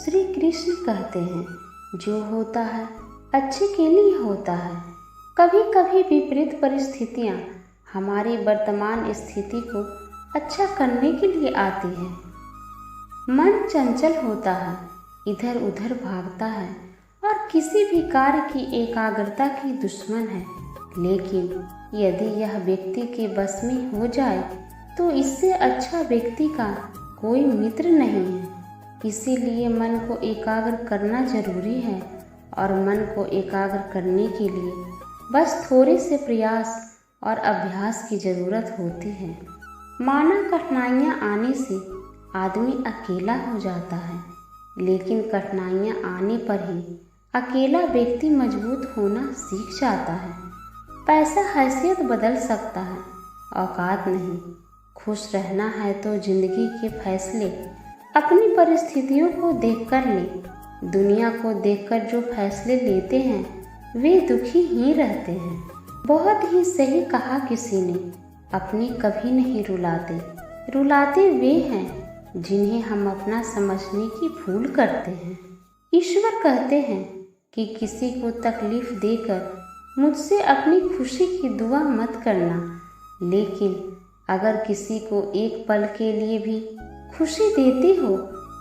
श्री कृष्ण कहते हैं, जो होता है अच्छे के लिए होता है। कभी कभी विपरीत परिस्थितियाँ हमारी वर्तमान स्थिति को अच्छा करने के लिए आती है। मन चंचल होता है, इधर उधर भागता है और किसी भी कार्य की एकाग्रता की दुश्मन है। लेकिन यदि यह व्यक्ति के बस में हो जाए तो इससे अच्छा व्यक्ति का कोई मित्र नहीं है। इसीलिए मन को एकाग्र करना जरूरी है और मन को एकाग्र करने के लिए बस थोड़े से प्रयास और अभ्यास की ज़रूरत होती है। माना कठिनाइयाँ आने से आदमी अकेला हो जाता है, लेकिन कठिनाइयाँ आने पर ही अकेला व्यक्ति मजबूत होना सीख जाता है। पैसा हैसियत बदल सकता है, औकात नहीं। खुश रहना है तो जिंदगी के फैसले अपनी परिस्थितियों को देखकर लें। दुनिया को देखकर जो फैसले लेते हैं वे दुखी ही रहते हैं। बहुत ही सही कहा किसी ने, अपने कभी नहीं रुलाते, रुलाते वे हैं जिन्हें हम अपना समझने की भूल करते हैं। ईश्वर कहते हैं कि किसी को तकलीफ देकर मुझसे अपनी खुशी की दुआ मत करना, लेकिन अगर किसी को एक पल के लिए भी खुशी देती हो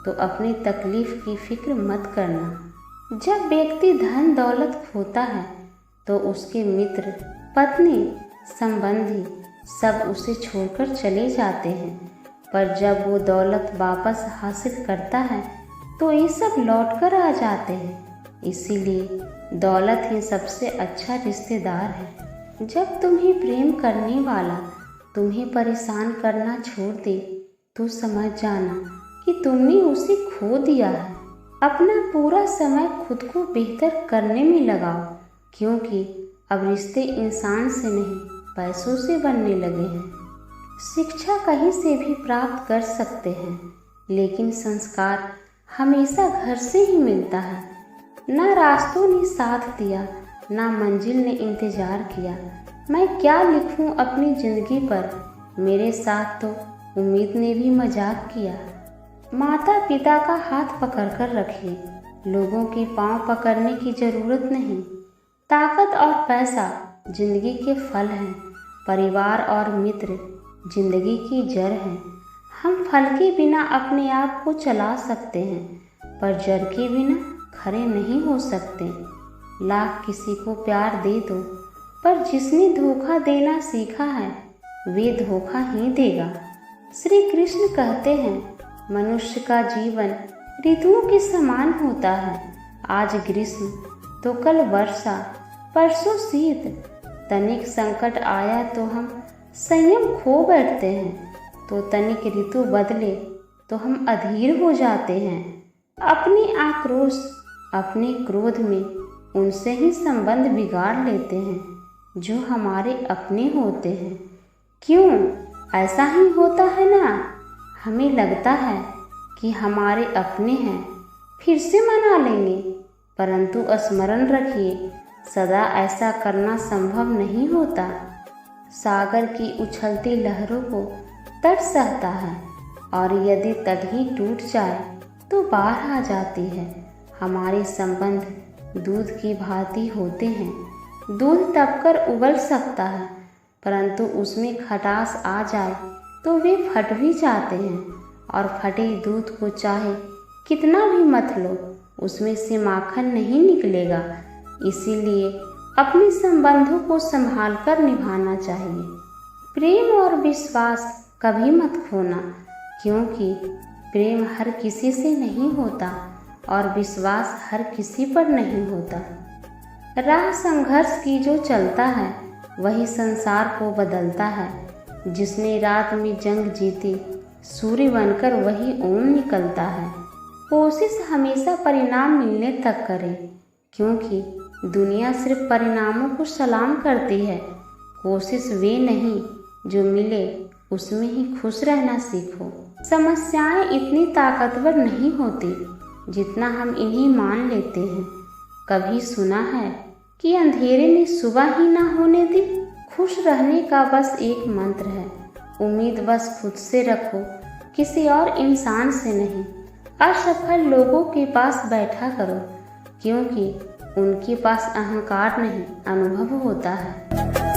तो अपनी तकलीफ की फिक्र मत करना। जब व्यक्ति धन दौलत खोता है तो उसके मित्र, पत्नी, संबंधी सब उसे छोड़कर चले जाते हैं, पर जब वो दौलत वापस हासिल करता है तो ये सब लौट कर आ जाते हैं। इसीलिए दौलत ही सबसे अच्छा रिश्तेदार है। जब तुम्हें प्रेम करने वाला तुम्हें परेशान करना छोड़ दे तो समझ जाना कि तुमने उसे खो दिया है। अपना पूरा समय खुद को बेहतर करने में लगाओ, क्योंकि अब रिश्ते इंसान से नहीं पैसों से बनने लगे हैं। शिक्षा कहीं से भी प्राप्त कर सकते हैं, लेकिन संस्कार हमेशा घर से ही मिलता है। ना रास्तों ने साथ दिया, ना मंजिल ने इंतजार किया। मैं क्या लिखूं अपनी ज़िंदगी पर, मेरे साथ तो उम्मीद ने भी मजाक किया। माता पिता का हाथ पकड़कर रखिए, लोगों के पांव पकड़ने की ज़रूरत नहीं। ताकत और पैसा जिंदगी के फल हैं, परिवार और मित्र जिंदगी की जड़ हैं। हम फल के बिना अपने आप को चला सकते हैं, पर जड़ के बिना खड़े नहीं हो सकते। लाख किसी को प्यार दे दो, पर जिसने धोखा देना सीखा है वे धोखा ही देगा। श्री कृष्ण कहते हैं, मनुष्य का जीवन ऋतुओं के समान होता है। आज ग्रीष्म तो कल वर्षा, परसों शीत। तनिक संकट आया तो हम संयम खो बैठते हैं, तो तनिक ऋतु बदले तो हम अधीर हो जाते हैं। अपने आक्रोश, अपने क्रोध में उनसे ही संबंध बिगाड़ लेते हैं जो हमारे अपने होते हैं। क्यों ऐसा ही होता है ना? हमें लगता है कि हमारे अपने हैं, फिर से मना लेंगे, परंतु स्मरण रखिए सदा ऐसा करना संभव नहीं होता। सागर की उछलती लहरों को तट सहता है, और यदि तट ही टूट जाए तो बाढ़ आ जाती है। हमारे संबंध दूध की भांति होते हैं। दूध तपकर उबल सकता है, परंतु उसमें खटास आ जाए तो वे फट भी जाते हैं, और फटे दूध को चाहे कितना भी मथ लो उसमें से माखन नहीं निकलेगा। इसीलिए अपने संबंधों को संभाल कर निभाना चाहिए। प्रेम और विश्वास कभी मत खोना, क्योंकि प्रेम हर किसी से नहीं होता और विश्वास हर किसी पर नहीं होता। राह संघर्ष की जो चलता है वही संसार को बदलता है। जिसने रात में जंग जीती, सूर्य बनकर वही ओम निकलता है। कोशिश हमेशा परिणाम मिलने तक करें, क्योंकि दुनिया सिर्फ परिणामों को सलाम करती है। कोशिश वे नहीं जो मिले उसमें ही खुश रहना सीखो। समस्याएं इतनी ताकतवर नहीं होती जितना हम इन्हें मान लेते हैं। कभी सुना है कि अंधेरे में सुबह ही ना होने दी? खुश रहने का बस एक मंत्र है, उम्मीद बस खुद से रखो, किसी और इंसान से नहीं। असफल लोगों के पास बैठा करो, क्योंकि उनके पास अहंकार नहीं, अनुभव होता है।